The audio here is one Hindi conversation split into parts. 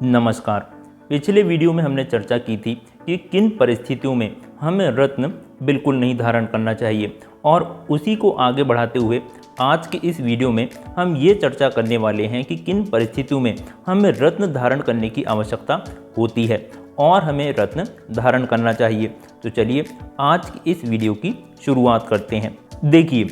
नमस्कार। पिछले वीडियो में हमने चर्चा की थी कि किन परिस्थितियों में हमें रत्न बिल्कुल नहीं धारण करना चाहिए, और उसी को आगे बढ़ाते हुए आज के इस वीडियो में हम ये चर्चा करने वाले हैं कि किन परिस्थितियों में हमें रत्न धारण करने की आवश्यकता होती है और हमें रत्न धारण करना चाहिए। तो चलिए आज की इस वीडियो की शुरुआत करते हैं। देखिए,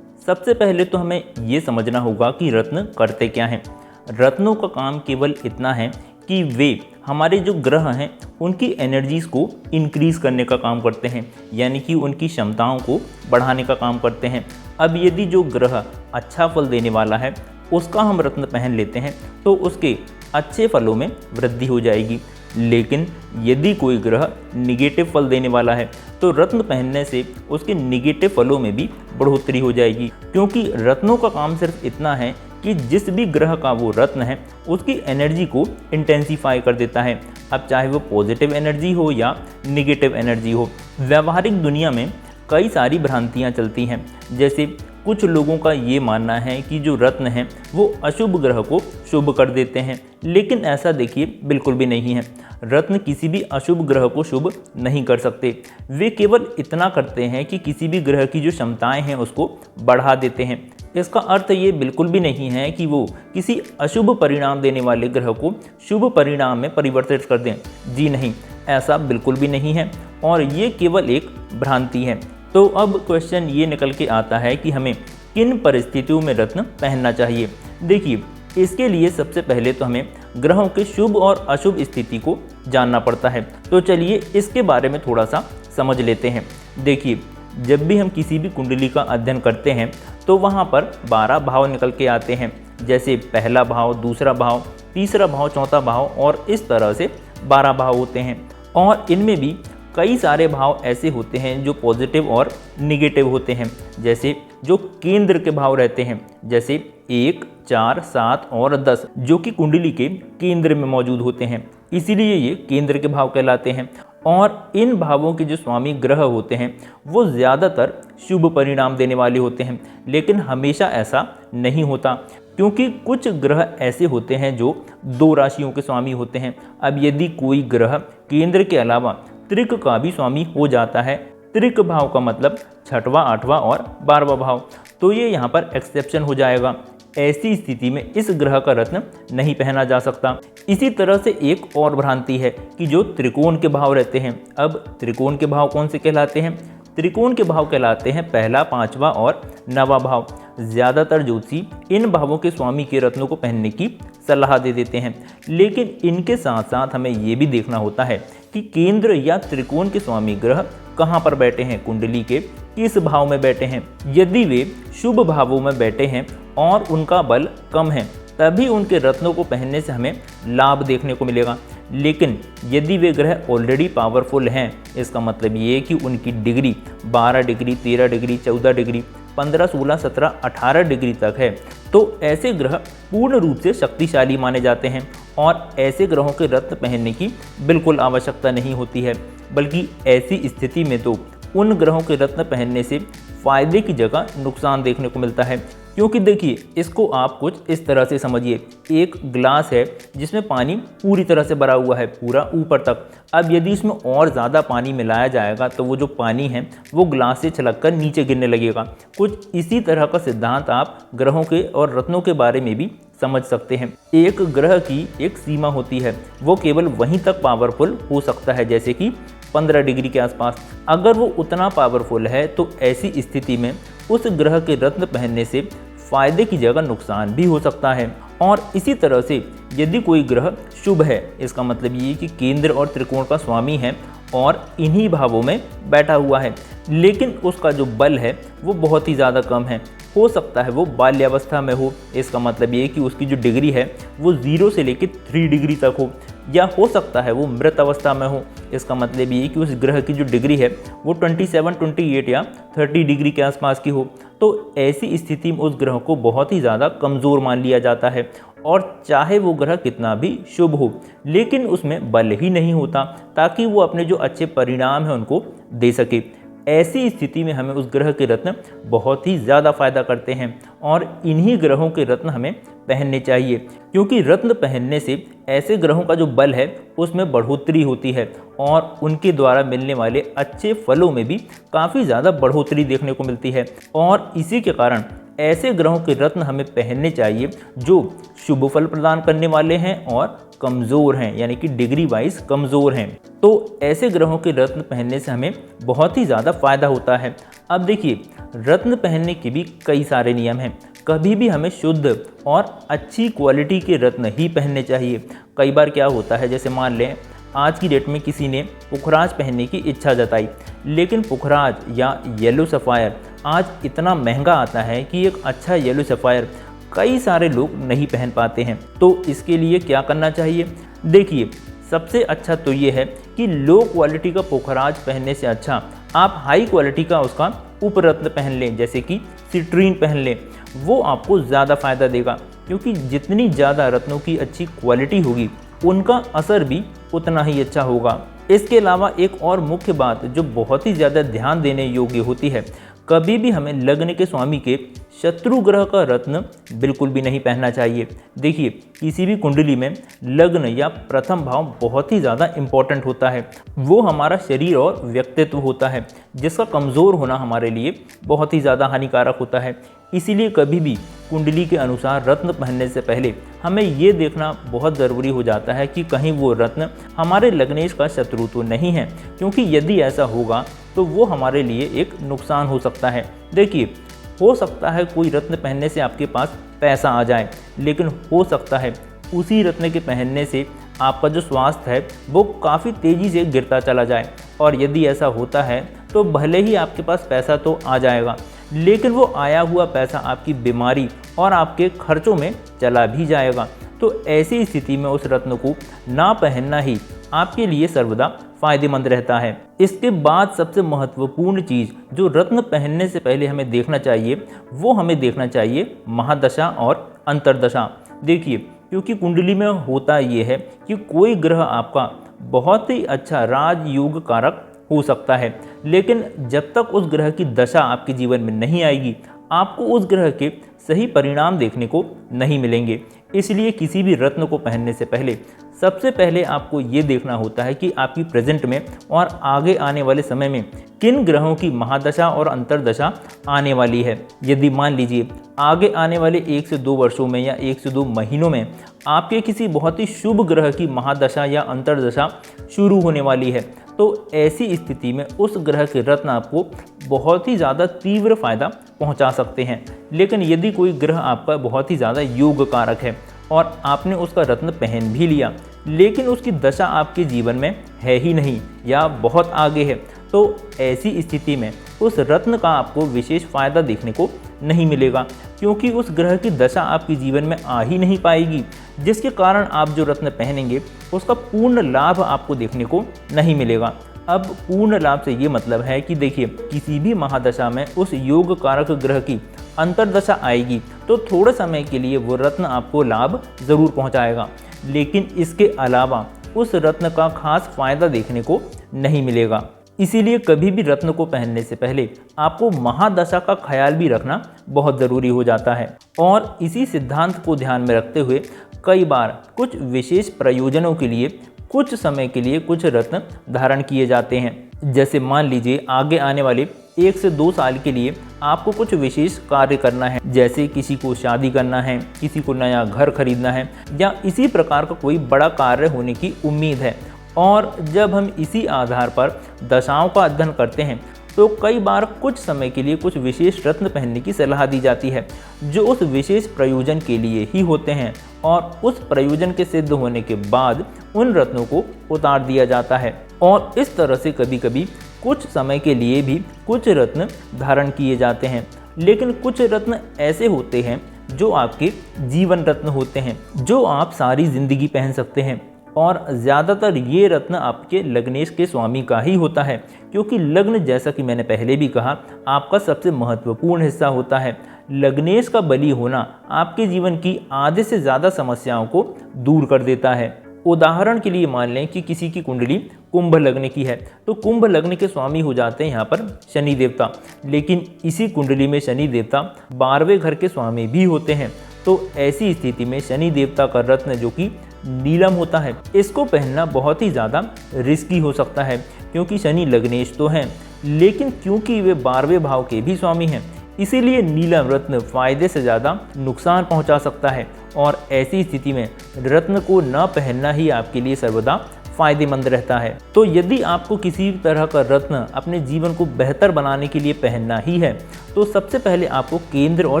सबसे पहले तो हमें ये समझना होगा कि रत्न करते क्या हैं। रत्नों का काम केवल इतना है कि वे हमारे जो ग्रह हैं उनकी एनर्जीज़ को इंक्रीज़ करने का काम करते हैं, यानी कि उनकी क्षमताओं को बढ़ाने का काम करते हैं। अब यदि जो ग्रह अच्छा फल देने वाला है उसका हम रत्न पहन लेते हैं तो उसके अच्छे फलों में वृद्धि हो जाएगी, लेकिन यदि कोई ग्रह निगेटिव फल देने वाला है तो रत्न पहनने से उसके निगेटिव फलों में भी बढ़ोतरी हो जाएगी, क्योंकि रत्नों का काम सिर्फ इतना है कि जिस भी ग्रह का वो रत्न है उसकी एनर्जी को इंटेंसीफाई कर देता है। अब चाहे वो पॉजिटिव एनर्जी हो या निगेटिव एनर्जी हो। व्यावहारिक दुनिया में कई सारी भ्रांतियाँ चलती हैं। जैसे कुछ लोगों का ये मानना है कि जो रत्न हैं वो अशुभ ग्रह को शुभ कर देते हैं, लेकिन ऐसा देखिए बिल्कुल भी नहीं है। रत्न किसी भी अशुभ ग्रह को शुभ नहीं कर सकते। वे केवल इतना करते हैं कि किसी भी ग्रह की जो क्षमताएं हैं उसको बढ़ा देते हैं। इसका अर्थ ये बिल्कुल भी नहीं है कि वो किसी अशुभ परिणाम देने वाले ग्रह को शुभ परिणाम में परिवर्तित कर दें। जी नहीं, ऐसा बिल्कुल भी नहीं है और ये केवल एक भ्रांति है। तो अब क्वेश्चन ये निकल के आता है कि हमें किन परिस्थितियों में रत्न पहनना चाहिए। देखिए, इसके लिए सबसे पहले तो हमें ग्रहों के शुभ और अशुभ स्थिति को जानना पड़ता है। तो चलिए इसके बारे में थोड़ा सा समझ लेते हैं। देखिए, जब भी हम किसी भी कुंडली का अध्ययन करते हैं तो वहाँ पर 12 भाव निकल के आते हैं, जैसे पहला भाव, दूसरा भाव, तीसरा भाव, चौथा भाव, और इस तरह से 12 भाव होते हैं। और इनमें भी कई सारे भाव ऐसे होते हैं जो पॉजिटिव और निगेटिव होते हैं, जैसे जो केंद्र के भाव रहते हैं, जैसे 1, 4, 7 और 10, जो कि कुंडली के केंद्र में मौजूद होते हैं, इसीलिए ये केंद्र के भाव कहलाते हैं। और इन भावों के जो स्वामी ग्रह होते हैं वो ज़्यादातर शुभ परिणाम देने वाले होते हैं, लेकिन हमेशा ऐसा नहीं होता, क्योंकि कुछ ग्रह ऐसे होते हैं जो 2 राशियों के स्वामी होते हैं। अब यदि कोई ग्रह केंद्र के अलावा त्रिक का भी स्वामी हो जाता है, त्रिक भाव का मतलब 6वां, 8वां और 12वां भाव, तो ये यहाँ पर एक्सेप्शन हो जाएगा। ऐसी स्थिति में इस ग्रह का रत्न नहीं पहना जा सकता। इसी तरह से एक और भ्रांति है कि जो त्रिकोण के भाव रहते हैं। अब त्रिकोण के भाव कौन से कहलाते हैं? त्रिकोण के भाव कहलाते हैं 1, 5वां और 9वां भाव। ज़्यादातर ज्योतिषी इन भावों के स्वामी के रत्नों को पहनने की सलाह दे देते हैं, लेकिन इनके साथ साथ हमें ये भी देखना होता है कि केंद्र या त्रिकोण के स्वामी ग्रह कहाँ पर बैठे हैं, कुंडली के किस भाव में बैठे हैं। यदि वे शुभ भावों में बैठे हैं और उनका बल कम है तभी उनके रत्नों को पहनने से हमें लाभ देखने को मिलेगा, लेकिन यदि वे ग्रह ऑलरेडी पावरफुल हैं, इसका मतलब ये कि उनकी degree 12 degree, 13 degree, 14 degree, 15, 16, 17, 18 degree तक है, तो ऐसे ग्रह पूर्ण रूप से शक्तिशाली माने जाते हैं और ऐसे ग्रहों के रत्न पहनने की बिल्कुल आवश्यकता नहीं होती है। बल्कि ऐसी स्थिति में तो उन ग्रहों के रत्न पहनने से फायदे की जगह नुकसान देखने को मिलता है। क्योंकि देखिए, इसको आप कुछ इस तरह से समझिए, एक ग्लास है जिसमें पानी पूरी तरह से भरा हुआ है, पूरा ऊपर तक। अब यदि इसमें और ज़्यादा पानी मिलाया जाएगा तो वो जो पानी है वो ग्लास से छलककर नीचे गिरने लगेगा। कुछ इसी तरह का सिद्धांत आप ग्रहों के और रत्नों के बारे में भी समझ सकते हैं। एक ग्रह की एक सीमा होती है, वो केवल वहीं तक पावरफुल हो सकता है, जैसे कि 15 डिग्री के आसपास। अगर वो उतना पावरफुल है तो ऐसी स्थिति में उस ग्रह के रत्न पहनने से फायदे की जगह नुकसान भी हो सकता है। और इसी तरह से यदि कोई ग्रह शुभ है, इसका मतलब ये कि केंद्र और त्रिकोण का स्वामी है और इन्हीं भावों में बैठा हुआ है, लेकिन उसका जो बल है वो बहुत ही ज़्यादा कम है, हो सकता है वो बाल्यावस्था में हो, इसका मतलब ये कि उसकी जो डिग्री है वो 0 से लेकर 3 डिग्री तक हो, या हो सकता है वो मृत अवस्था में हो, इसका मतलब ये कि उस ग्रह की जो डिग्री है वो 27, 28 या 30 डिग्री के आसपास की हो। तो ऐसी स्थिति में उस ग्रह को बहुत ही ज़्यादा कमज़ोर मान लिया जाता है, और चाहे वो ग्रह कितना भी शुभ हो लेकिन उसमें बल ही नहीं होता ताकि वो अपने जो अच्छे परिणाम हैं उनको दे सके। ऐसी स्थिति में हमें उस ग्रह के रत्न बहुत ही ज़्यादा फायदा करते हैं और इन्हीं ग्रहों के रत्न हमें पहनने चाहिए, क्योंकि रत्न पहनने से ऐसे ग्रहों का जो बल है उसमें बढ़ोतरी होती है और उनके द्वारा मिलने वाले अच्छे फलों में भी काफ़ी ज़्यादा बढ़ोतरी देखने को मिलती है। और इसी के कारण ऐसे ग्रहों के रत्न हमें पहनने चाहिए जो शुभ फल प्रदान करने वाले हैं और कमज़ोर हैं, यानी कि डिग्री वाइज कमज़ोर हैं। तो ऐसे ग्रहों के रत्न पहनने से हमें बहुत ही ज़्यादा फायदा होता है। अब देखिए, रत्न पहनने के भी कई सारे नियम हैं। कभी भी हमें शुद्ध और अच्छी क्वालिटी के रत्न ही पहनने चाहिए। कई बार क्या होता है, जैसे मान लें आज की डेट में किसी ने पुखराज पहनने की इच्छा जताई, लेकिन पुखराज या येलो सफ़ायर आज इतना महंगा आता है कि एक अच्छा येलो सफ़ायर कई सारे लोग नहीं पहन पाते हैं। तो इसके लिए क्या करना चाहिए? देखिए, सबसे अच्छा तो ये है कि लो क्वालिटी का पुखराज पहनने से अच्छा आप हाई क्वालिटी का उसका उपरत्न पहन लें, जैसे कि सिट्रीन पहन लें। वो आपको ज़्यादा फ़ायदा देगा, क्योंकि जितनी ज़्यादा रत्नों की अच्छी क्वालिटी होगी उनका असर भी उतना ही अच्छा होगा। इसके अलावा एक और मुख्य बात जो बहुत ही ज़्यादा ध्यान देने योग्य होती है, कभी भी हमें लग्न के स्वामी के शत्रु ग्रह का रत्न बिल्कुल भी नहीं पहनना चाहिए। देखिए, किसी भी कुंडली में लग्न या प्रथम भाव बहुत ही ज़्यादा इम्पॉर्टेंट होता है। वो हमारा शरीर और व्यक्तित्व होता है, जिसका कमज़ोर होना हमारे लिए बहुत ही ज़्यादा हानिकारक होता है। इसीलिए कभी भी कुंडली के अनुसार रत्न पहनने से पहले हमें ये देखना बहुत ज़रूरी हो जाता है कि कहीं वो रत्न हमारे लग्नेश का शत्रु तो नहीं है, क्योंकि यदि ऐसा होगा तो वो हमारे लिए एक नुकसान हो सकता है। देखिए, हो सकता है कोई रत्न पहनने से आपके पास पैसा आ जाए, लेकिन हो सकता है उसी रत्न के पहनने से आपका जो स्वास्थ्य है वो काफ़ी तेज़ी से गिरता चला जाए। और यदि ऐसा होता है तो भले ही आपके पास पैसा तो आ जाएगा, लेकिन वो आया हुआ पैसा आपकी बीमारी और आपके खर्चों में चला भी जाएगा। तो ऐसी स्थिति में उस रत्न को ना पहनना ही आपके लिए सर्वदा फायदेमंद रहता है। इसके बाद सबसे महत्वपूर्ण चीज़ जो रत्न पहनने से पहले हमें देखना चाहिए, वो हमें देखना चाहिए महादशा और अंतर्दशा। देखिए, क्योंकि कुंडली में होता ये है कि कोई ग्रह आपका बहुत ही अच्छा राजयोग कारक हो सकता है, लेकिन जब तक उस ग्रह की दशा आपके जीवन में नहीं आएगी, आपको उस ग्रह के सही परिणाम देखने को नहीं मिलेंगे। इसलिए किसी भी रत्न को पहनने से पहले सबसे पहले आपको ये देखना होता है कि आपकी प्रेजेंट में और आगे आने वाले समय में किन ग्रहों की महादशा और अंतर्दशा आने वाली है। यदि मान लीजिए आगे आने वाले 1 से 2 वर्षों में या 1 से 2 महीनों में आपके किसी बहुत ही शुभ ग्रह की महादशा या अंतर्दशा शुरू होने वाली है, तो ऐसी स्थिति में उस ग्रह के रत्न आपको बहुत ही ज़्यादा तीव्र फायदा पहुंचा सकते हैं। लेकिन यदि कोई ग्रह आपका बहुत ही ज़्यादा योग कारक है और आपने उसका रत्न पहन भी लिया, लेकिन उसकी दशा आपके जीवन में है ही नहीं या बहुत आगे है, तो ऐसी स्थिति में उस रत्न का आपको विशेष फ़ायदा देखने को नहीं मिलेगा, क्योंकि उस ग्रह की दशा आपके जीवन में आ ही नहीं पाएगी, जिसके कारण आप जो रत्न पहनेंगे उसका पूर्ण लाभ आपको देखने को नहीं मिलेगा। अब पूर्ण लाभ से ये मतलब है कि देखिए, किसी भी महादशा में उस योग कारक ग्रह की अंतर्दशा आएगी तो थोड़े समय के लिए वो रत्न आपको लाभ ज़रूर पहुंचाएगा, लेकिन इसके अलावा उस रत्न का खास फायदा देखने को नहीं मिलेगा। इसीलिए कभी भी रत्न को पहनने से पहले आपको महादशा का ख्याल भी रखना बहुत ज़रूरी हो जाता है। और इसी सिद्धांत को ध्यान में रखते हुए कई बार कुछ विशेष प्रयोजनों के लिए कुछ समय के लिए कुछ रत्न धारण किए जाते हैं। जैसे मान लीजिए आगे आने वाले 1 से 2 साल के लिए आपको कुछ विशेष कार्य करना है, जैसे किसी को शादी करना है, किसी को नया घर खरीदना है, या इसी प्रकार का कोई बड़ा कार्य होने की उम्मीद है। और जब हम इसी आधार पर दशाओं का अध्ययन करते हैं तो कई बार कुछ समय के लिए कुछ विशेष रत्न पहनने की सलाह दी जाती है, जो उस विशेष प्रयोजन के लिए ही होते हैं, और उस प्रयोजन के सिद्ध होने के बाद उन रत्नों को उतार दिया जाता है। और इस तरह से कभी कभी कुछ समय के लिए भी कुछ रत्न धारण किए जाते हैं। लेकिन कुछ रत्न ऐसे होते हैं जो आपके जीवन रत्न होते हैं, जो आप सारी ज़िंदगी पहन सकते हैं। और ज़्यादातर ये रत्न आपके लग्नेश के स्वामी का ही होता है, क्योंकि लग्न, जैसा कि मैंने पहले भी कहा, आपका सबसे महत्वपूर्ण हिस्सा होता है। लग्नेश का बली होना आपके जीवन की आधे से ज़्यादा समस्याओं को दूर कर देता है। उदाहरण के लिए मान लें कि किसी की कुंडली कुंभ लग्न की है, तो कुंभ लग्न के स्वामी हो जाते हैं यहाँ पर शनि देवता, लेकिन इसी कुंडली में शनि देवता 12वें घर के स्वामी भी होते हैं। तो ऐसी स्थिति में शनि देवता का रत्न जो कि नीलम होता है, इसको पहनना बहुत ही ज़्यादा रिस्की हो सकता है, क्योंकि शनि लग्नेश तो हैं, लेकिन क्योंकि वे 12वें भाव के भी स्वामी हैं, इसीलिए नीलम रत्न फायदे से ज़्यादा नुकसान पहुंचा सकता है। और ऐसी स्थिति में रत्न को न पहनना ही आपके लिए सर्वदा फायदेमंद रहता है। तो यदि आपको किसी तरह का रत्न अपने जीवन को बेहतर बनाने के लिए पहनना ही है, तो सबसे पहले आपको केंद्र और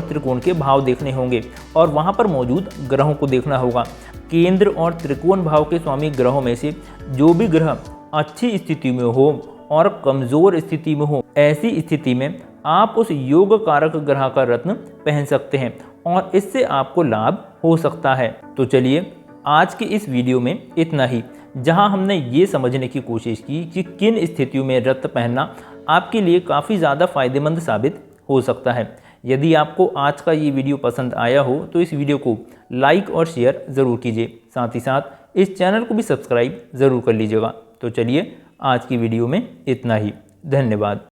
त्रिकोण के भाव देखने होंगे और वहाँ पर मौजूद ग्रहों को देखना होगा। केंद्र और त्रिकोण भाव के स्वामी ग्रहों में से जो भी ग्रह अच्छी स्थिति में हो और कमज़ोर स्थिति में हो, ऐसी स्थिति में आप उस योग कारक ग्रह का रत्न पहन सकते हैं और इससे आपको लाभ हो सकता है। तो चलिए आज की इस वीडियो में इतना ही, जहां हमने ये समझने की कोशिश की कि किन स्थितियों में रत्न पहनना आपके लिए काफ़ी ज़्यादा फायदेमंद साबित हो सकता है। यदि आपको आज का ये वीडियो पसंद आया हो तो इस वीडियो को लाइक और शेयर ज़रूर कीजिए, साथ ही साथ इस चैनल को भी सब्सक्राइब ज़रूर कर लीजिएगा। तो चलिए आज की वीडियो में इतना ही, धन्यवाद।